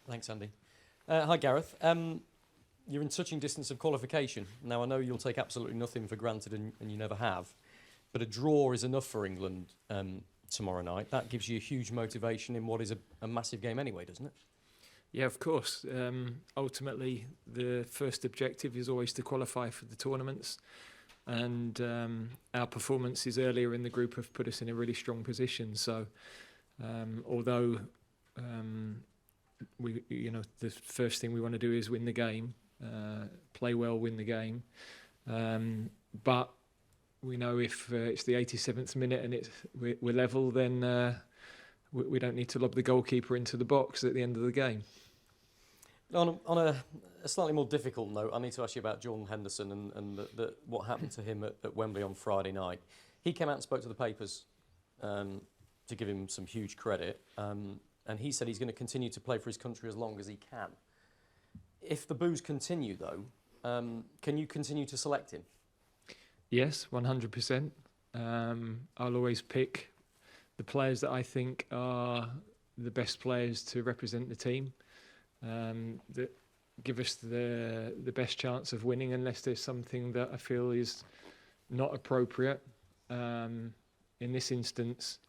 Thanks, Andy. Hi, Gareth. You're in touching distance of qualification. Now, I know you'll take absolutely nothing for granted, and you never have, but a draw is enough for England tomorrow night. That gives you a huge motivation in what is a massive game anyway, doesn't it? Yeah, of course. Ultimately, the first objective is always to qualify for the tournaments, and our performances earlier in the group have put us in a really strong position. So, although the first thing we want to do is win the game, play well, win the game, but we know if it's the 87th minute and we're level, then we don't need to lob the goalkeeper into the box at the end of the game. On a slightly more difficult note, I need to ask you about Jordan Henderson and what happened to him at Wembley on Friday night. He came out and spoke to the papers to give him some huge credit, and he said he's going to continue to play for his country as long as he can. If the boos continue, though, can you continue to select him? Yes, 100%. I'll always pick the players that I think are the best players to represent the team, that give us the best chance of winning, unless there's something that I feel is not appropriate. In this instance,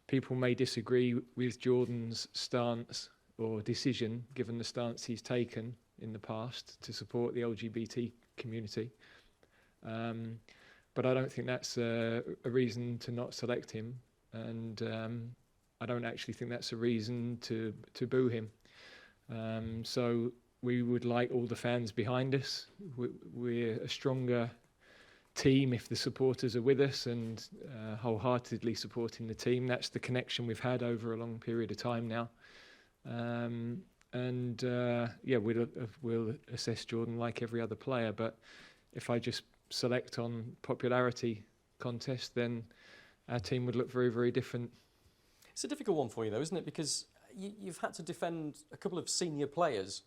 people may disagree with Jordan's stance or decision, given the stance he's taken in the past to support the LGBT community. But I don't think that's a reason to not select him, and I don't actually think that's a reason to boo him. So we would like all the fans behind us. We're a stronger team if the supporters are with us and wholeheartedly supporting the team. That's the connection we've had over a long period of time now. We'll assess Jordan like every other player, but if I just select on popularity contest, then our team would look very, very different. It's a difficult one for you, though, isn't it? Because you've had to defend a couple of senior players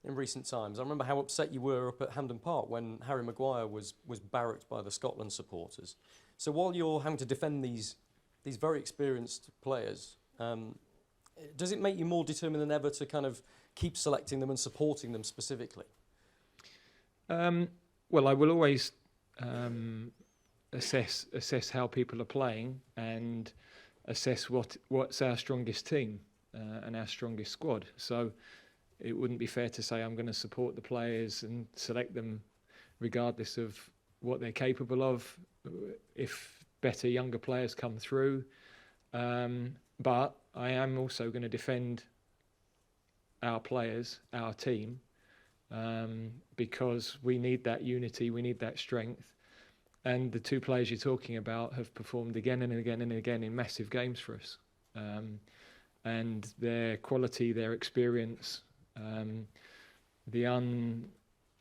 in recent times. I remember how upset you were up at Hampden Park when Harry Maguire was barracked by the Scotland supporters. So while you're having to defend these very experienced players, does it make you more determined than ever to kind of keep selecting them and supporting them specifically? Well, I will always assess how people are playing and assess what's our strongest team and our strongest squad. So it wouldn't be fair to say I'm going to support the players and select them regardless of what they're capable of if better younger players come through. But I am also going to defend our players, our team, because we need that unity, we need that strength. And the two players you're talking about have performed again and again and again in massive games for us. And their quality, their experience, the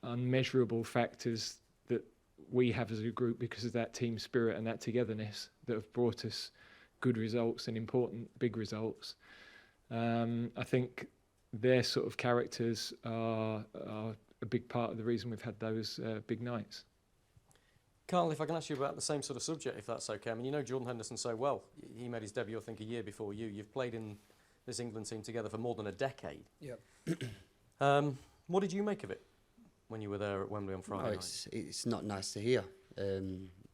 unmeasurable factors that we have as a group because of that team spirit and that togetherness that have brought us good results and important big results. I think their sort of characters are a big part of the reason we've had those big nights. Carl, if I can ask you about the same sort of subject, if that's okay. I mean, you know Jordan Henderson so well. He made his debut, I think, a year before you. You've played in this England team together for more than a decade. Yeah. What did you make of it when you were there at Wembley on Friday night? It's not nice to hear.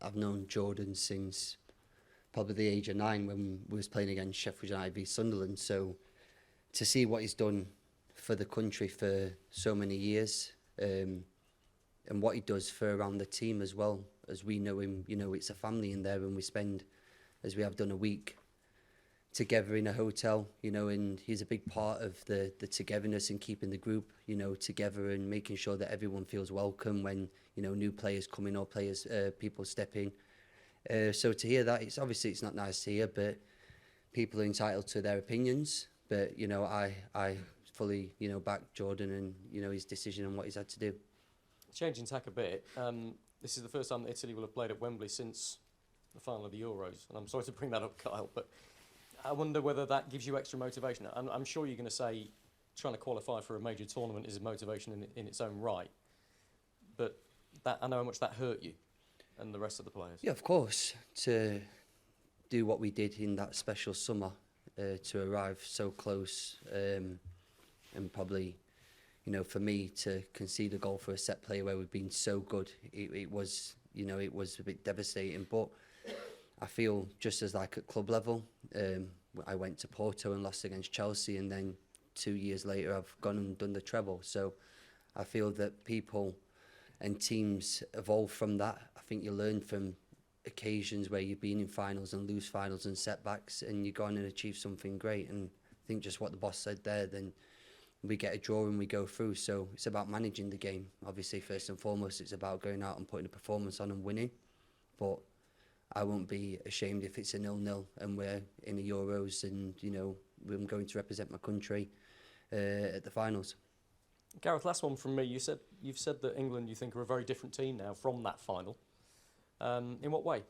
I've known Jordan since probably the age of 9 when we was playing against Sheffield United v Sunderland. So to see what he's done for the country for so many years, and what he does for around the team as well, as we know him, you know, it's a family in there, and we spend, as we have done, a week together in a hotel, you know, and he's a big part of the togetherness and keeping the group, you know, together and making sure that everyone feels welcome when, you know, new players come in or people step in. So to hear that, it's not nice to hear, but people are entitled to their opinions. But, you know, I fully, you know, back Jordan and, you know, his decision and what he's had to do. Changing tack a bit, this is the first time that Italy will have played at Wembley since the final of the Euros. And I'm sorry to bring that up, Kyle, but I wonder whether that gives you extra motivation. I'm sure you're going to say trying to qualify for a major tournament is a motivation in its own right. But I know how much that hurt you and the rest of the players. Yeah, of course. To do what we did in that special summer, to arrive so close, and probably, you know, for me to concede a goal for a set play where we've been so good, it was, you know, it was a bit devastating. But I feel just as like at club level, I went to Porto and lost against Chelsea, and then 2 years later I've gone and done the treble. So I feel that people and teams evolve from that. I think you learn from occasions where you've been in finals and lose finals and setbacks, and you go on and achieve something great. And I think just what the boss said there, then we get a draw and we go through. So it's about managing the game. Obviously, first and foremost, it's about going out and putting a performance on and winning. But I won't be ashamed if it's a 0-0 and we're in the Euros and, you know, I'm going to represent my country at the finals. Gareth, last one from me. You've said that England, you think, are a very different team now from that final. In what way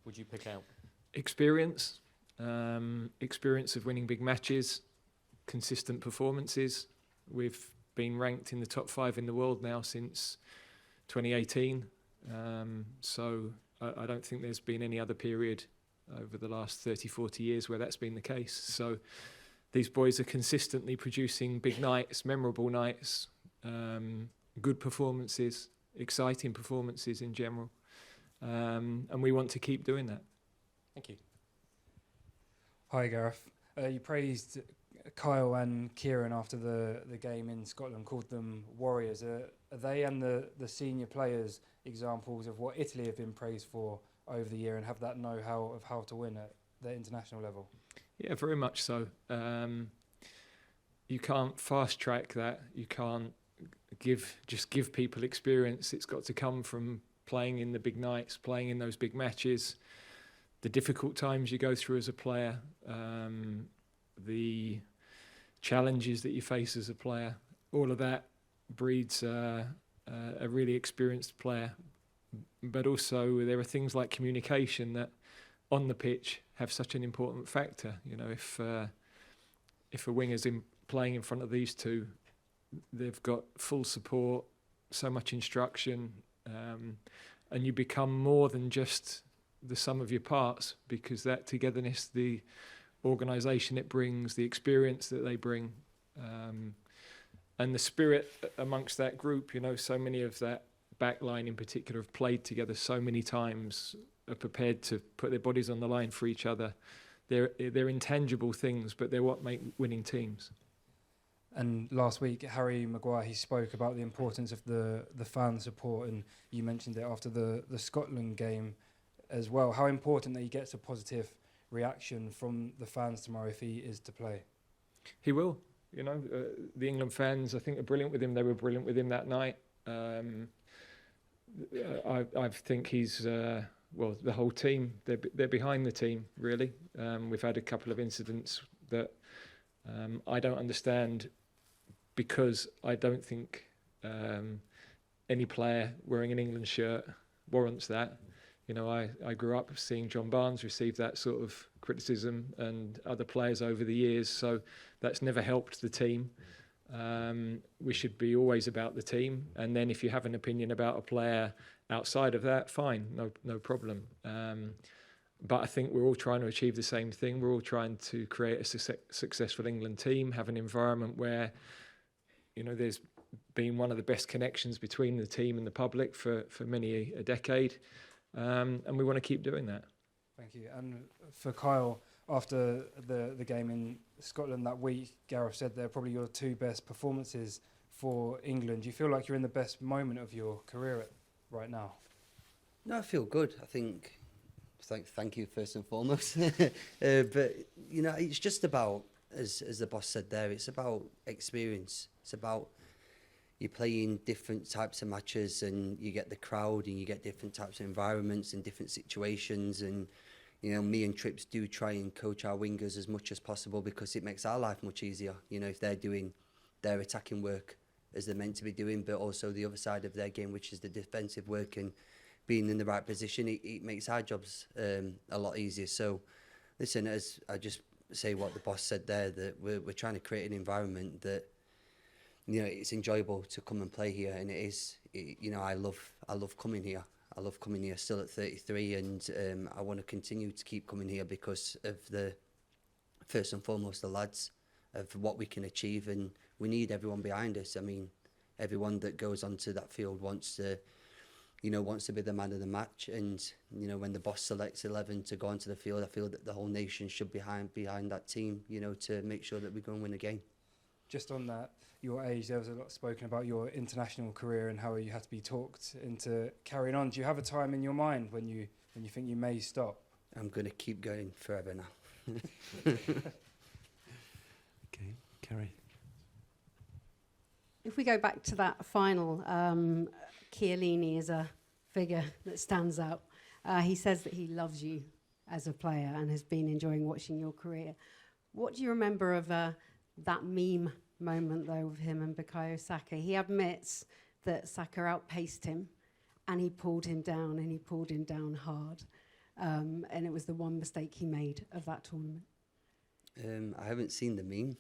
would you pick out? Experience, experience of winning big matches, consistent performances. We've been ranked in the top 5 in the world now since 2018. So I don't think there's been any other period over the last 30, 40 years where that's been the case. So these boys are consistently producing big nights, memorable nights, good performances, exciting performances in general. And we want to keep doing that. Thank you. Hi, Gareth. You praised Kyle and Kieran after the game in Scotland, called them warriors. Are they and the senior players examples of what Italy have been praised for over the year and have that know-how of how to win at the international level? Yeah, very much so. You can't fast track that. You can't just give people experience. It's got to come from playing in the big nights, playing in those big matches, the difficult times you go through as a player, the challenges that you face as a player. All of that breeds a really experienced player. But also there are things like communication that on the pitch have such an important factor. You know, if a winger's playing in front of these two, they've got full support, so much instruction, and you become more than just the sum of your parts, because that togetherness, the organisation it brings, the experience that they bring, and the spirit amongst that group. You know, so many of that back line in particular have played together so many times, are prepared to put their bodies on the line for each other. They're intangible things, but they're what make winning teams. And last week, Harry Maguire, he spoke about the importance of the fan support, and you mentioned it after the Scotland game as well. How important that he gets a positive reaction from the fans tomorrow if he is to play? He will. You know, the England fans, I think, are brilliant with him. They were brilliant with him that night. I think he's... well, the whole team, they're behind the team, really. We've had a couple of incidents that I don't understand, because I don't think any player wearing an England shirt warrants that. You know, I grew up seeing John Barnes receive that sort of criticism and other players over the years, so that's never helped the team. We should be always about the team, and then if you have an opinion about a player outside of that, fine, no problem. But I think we're all trying to achieve the same thing. We're all trying to create a successful England team, have an environment where, you know, there's been one of the best connections between the team and the public for many a decade, and we want to keep doing that. Thank you. And for Kyle, after the game in Scotland that week, Gareth said they're probably your 2 best performances for England. Do you feel like you're in the best moment of your career right now? No, I feel good. I think, thank you first and foremost. But, you know, it's just about, as the boss said there, it's about experience. It's about you playing different types of matches and you get the crowd and you get different types of environments and different situations. And, you know, me and Trips do try and coach our wingers as much as possible, because it makes our life much easier. You know, if they're doing their attacking work as they're meant to be doing, but also the other side of their game, which is the defensive work and being in the right position, it makes our jobs a lot easier. So, listen, as I just say what the boss said there, that we're trying to create an environment that, you know, it's enjoyable to come and play here, and it is. You know, I love coming here. I love coming here still at 33, and I want to continue to keep coming here because of the, first and foremost, the lads, of what we can achieve, and we need everyone behind us. I mean, everyone that goes onto that field wants to be the man of the match. And, when the boss selects 11 to go onto the field, I feel that the whole nation should be behind that team, to make sure that we go and win a game. Just on that, your age, there was a lot spoken about your international career and how you had to be talked into carrying on. Do you have a time in your mind when you think you may stop? I'm going to keep going forever now. Okay, Carrie. If we go back to that final, Chiellini is a figure that stands out. He says that he loves you as a player and has been enjoying watching your career. What do you remember of that meme moment, though, of him and Bukayo Saka? He admits that Saka outpaced him and he pulled him down, and he pulled him down hard. And it was the one mistake he made of that tournament. I haven't seen the meme,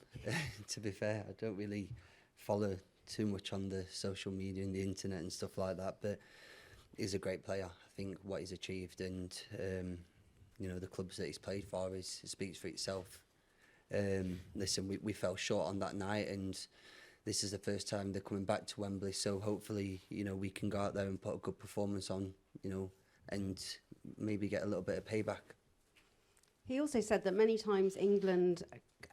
to be fair. I don't really follow too much on the social media and the internet and stuff like that, but he's a great player. I think what he's achieved and the clubs that he's played for speaks for itself. Listen, we fell short on that night, and this is the first time they're coming back to Wembley, so hopefully we can go out there and put a good performance on, and maybe get a little bit of payback. He also said that many times England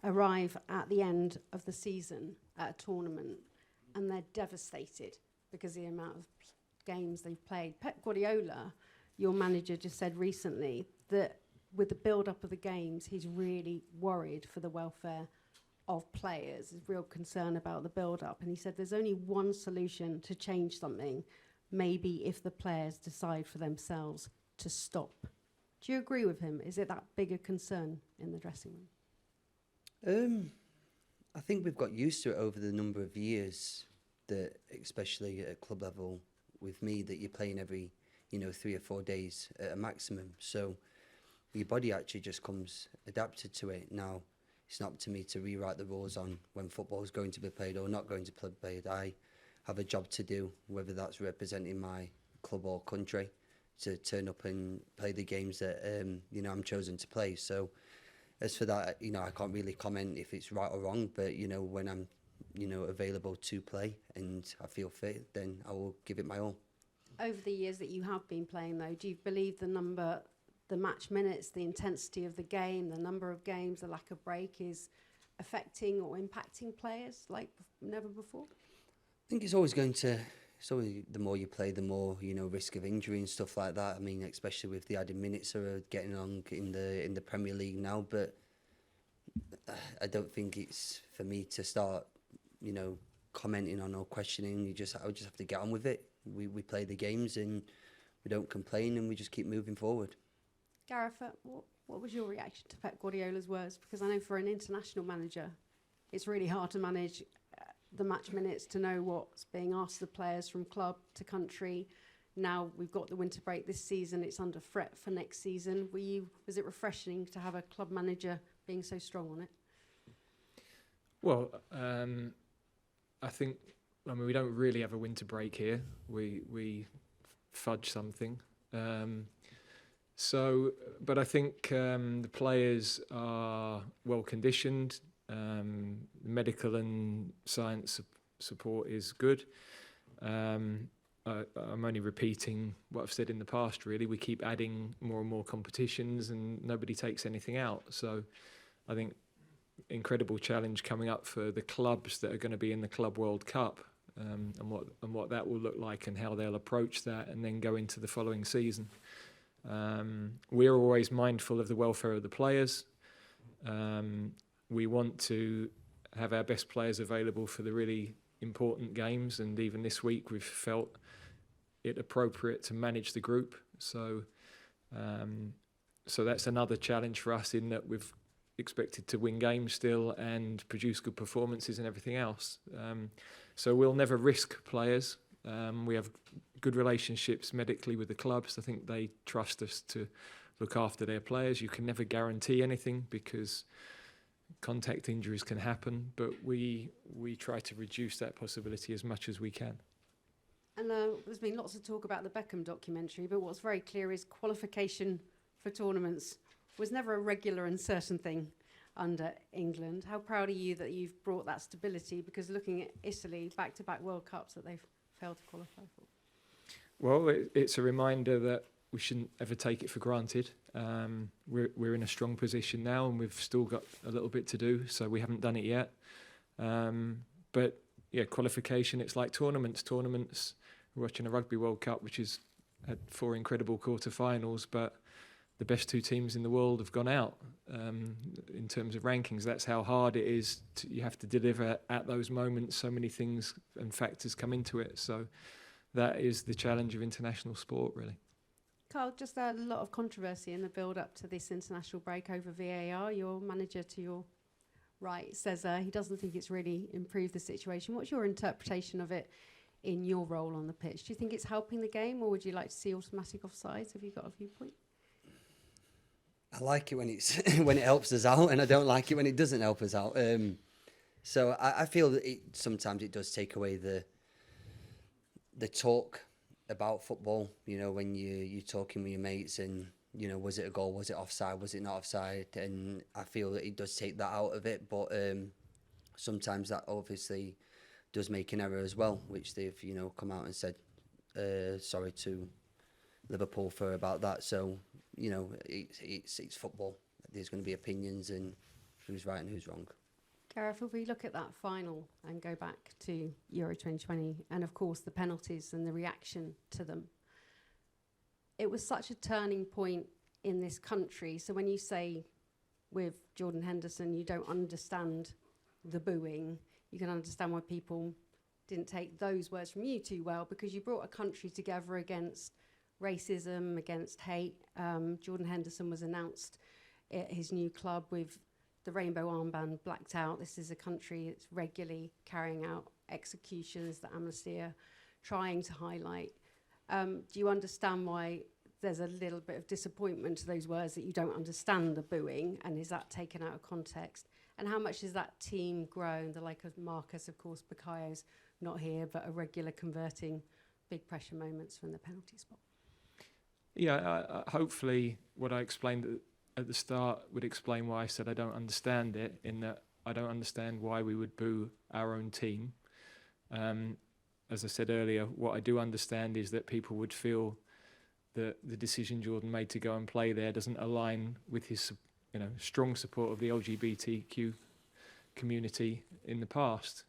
arrive at the end of the season at a tournament and they're devastated because of the amount of games they've played. Pep Guardiola, your manager, just said recently that with the build-up of the games, he's really worried for the welfare of players. There's real concern about the build-up. And he said there's only one solution to change something, maybe if the players decide for themselves to stop. Do you agree with him? Is it that big a concern in the dressing room? I think we've got used to it over the number of years that, especially at club level with me, that you're playing every, 3 or 4 days at a maximum. So your body actually just comes adapted to it. Now, it's not up to me to rewrite the rules on when football is going to be played or not going to be played. I have a job to do, whether that's representing my club or country, to turn up and play the games that I'm chosen to play. So as for that, I can't really comment if it's right or wrong, but when I'm available to play and I feel fit, then I will give it my all. Over the years that you have been playing, though, do you believe the match minutes, the intensity of the game, the number of games, the lack of break is affecting or impacting players like never before? I think it's always the more you play, the more risk of injury and stuff like that. I mean, especially with the added minutes that are getting on in the Premier League now. But I don't think it's for me to start, commenting on or questioning. I just have to get on with it. We play the games and we don't complain and we just keep moving forward. Gareth, what was your reaction to Pep Guardiola's words? Because I know for an international manager, it's really hard to manage the match minutes, to know what's being asked of the players from club to country. Now we've got the winter break this season, it's under threat for next season. Was it refreshing to have a club manager being so strong on it? Well, I think, we don't really have a winter break here. We fudge something. But I think the players are well conditioned. Medical and science support is good. I'm only repeating what I've said in the past, really. We keep adding more and more competitions and nobody takes anything out. So I think incredible challenge coming up for the clubs that are going to be in the Club World Cup, and what that will look like and how they'll approach that and then go into the following season. We're always mindful of the welfare of the players. We want to have our best players available for the really important games, and even this week we've felt it appropriate to manage the group. So that's another challenge for us, in that we've expected to win games still and produce good performances and everything else. So we'll never risk players. We have good relationships medically with the clubs. I think they trust us to look after their players. You can never guarantee anything because contact injuries can happen, but we try to reduce that possibility as much as we can. And there's been lots of talk about the Beckham documentary, but what's very clear is qualification for tournaments was never a regular and certain thing. under England. How proud are you that you've brought that stability? Because looking at Italy, back-to-back World Cups that they've failed to qualify for. Well, it's a reminder that we shouldn't ever take it for granted. We're in a strong position now, and we've still got a little bit to do, so we haven't done it yet. But yeah, qualification, it's like tournaments. We're watching a Rugby World Cup, which has had 4 incredible quarterfinals, but the best 2 teams in the world have gone out in terms of rankings. That's how hard it is. You have to deliver at those moments. So many things and factors come into it. So that is the challenge of international sport, really. Carl, just a lot of controversy in the build-up to this international break over VAR. Your manager to your right says he doesn't think it's really improved the situation. What's your interpretation of it in your role on the pitch? Do you think it's helping the game, or would you like to see automatic offsides? Have you got a viewpoint? I like it when it's when it helps us out, and I don't like it when it doesn't help us out. So I feel that sometimes it does take away the talk about football. You know, when you're talking with your mates, and you know, was it a goal? Was it offside? Was it not offside? And I feel that it does take that out of it. But sometimes that obviously does make an error as well, which they've come out and said sorry to Liverpool for about that. So it's football. There's going to be opinions and who's right and who's wrong. Gareth, if we look at that final and go back to Euro 2020 and of course the penalties and the reaction to them, it was such a turning point in this country. So when you say with Jordan Henderson you don't understand the booing, you can understand why people didn't take those words from you too well, because you brought a country together against racism, against hate. Jordan Henderson was announced at his new club with the rainbow armband blacked out. This is a country that's regularly carrying out executions that Amnesty are trying to highlight. Do you understand why there's a little bit of disappointment to those words, that you don't understand the booing, and is that taken out of context? And how much has that team grown? The like of Marcus, of course, Bakayo's not here, but a regular converting big pressure moments from the penalty spot. Yeah, hopefully what I explained at the start would explain why I said I don't understand it, in that I don't understand why we would boo our own team. As I said earlier, what I do understand is that people would feel that the decision Jordan made to go and play there doesn't align with his strong support of the LGBTQ community in the past.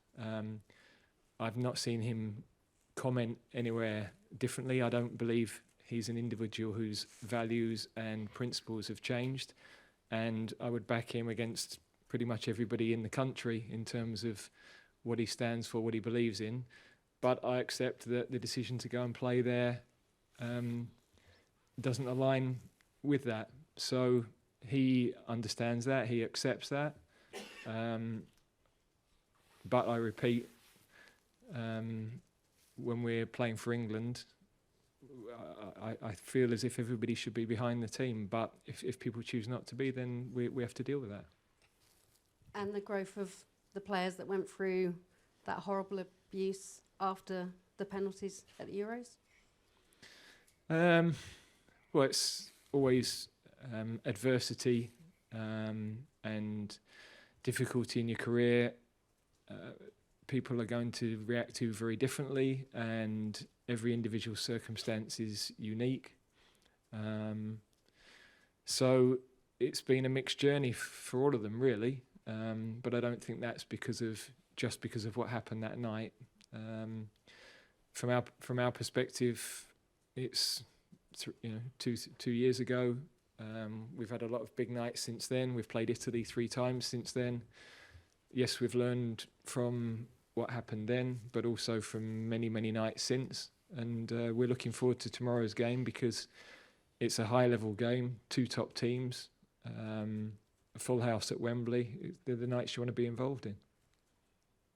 I've not seen him comment anywhere differently. I don't believe he's an individual whose values and principles have changed, and I would back him against pretty much everybody in the country in terms of what he stands for, what he believes in. But I accept that the decision to go and play there doesn't align with that. So he understands that, he accepts that. But I repeat, when we're playing for England, I feel as if everybody should be behind the team. But if people choose not to be, then we have to deal with that. And the growth of the players that went through that horrible abuse after the penalties at the Euros? Well, it's always adversity and difficulty in your career. People are going to react to very differently, and every individual circumstance is unique. So it's been a mixed journey for all of them, really. But I don't think that's because of what happened that night. From our perspective, it's 2 years ago. We've had a lot of big nights since then. We've played Italy 3 times since then. Yes, we've learned from what happened then, but also from many, many nights since. And we're looking forward to tomorrow's game, because it's a high-level game, 2 top teams, a full house at Wembley. They're the nights you want to be involved in.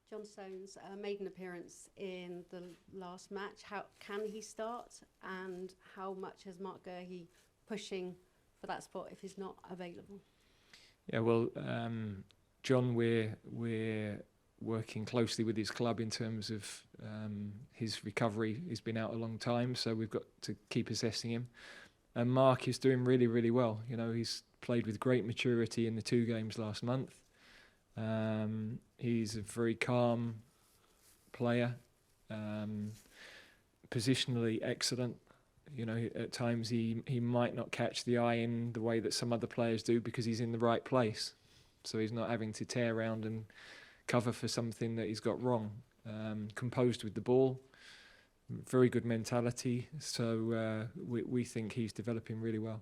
John Stones made an appearance in the last match. How can he start, and how much has Mark Gurhey pushing for that spot if he's not available? Yeah, well, John, we're working closely with his club in terms of his recovery. He's been out a long time, so we've got to keep assessing him. And Mark is doing really, really well. He's played with great maturity in the 2 games last month. He's a very calm player, positionally excellent. You know, at times he might not catch the eye in the way that some other players do because he's in the right place. So he's not having to tear around and cover for something that he's got wrong. Composed with the ball, very good mentality. So we think he's developing really well.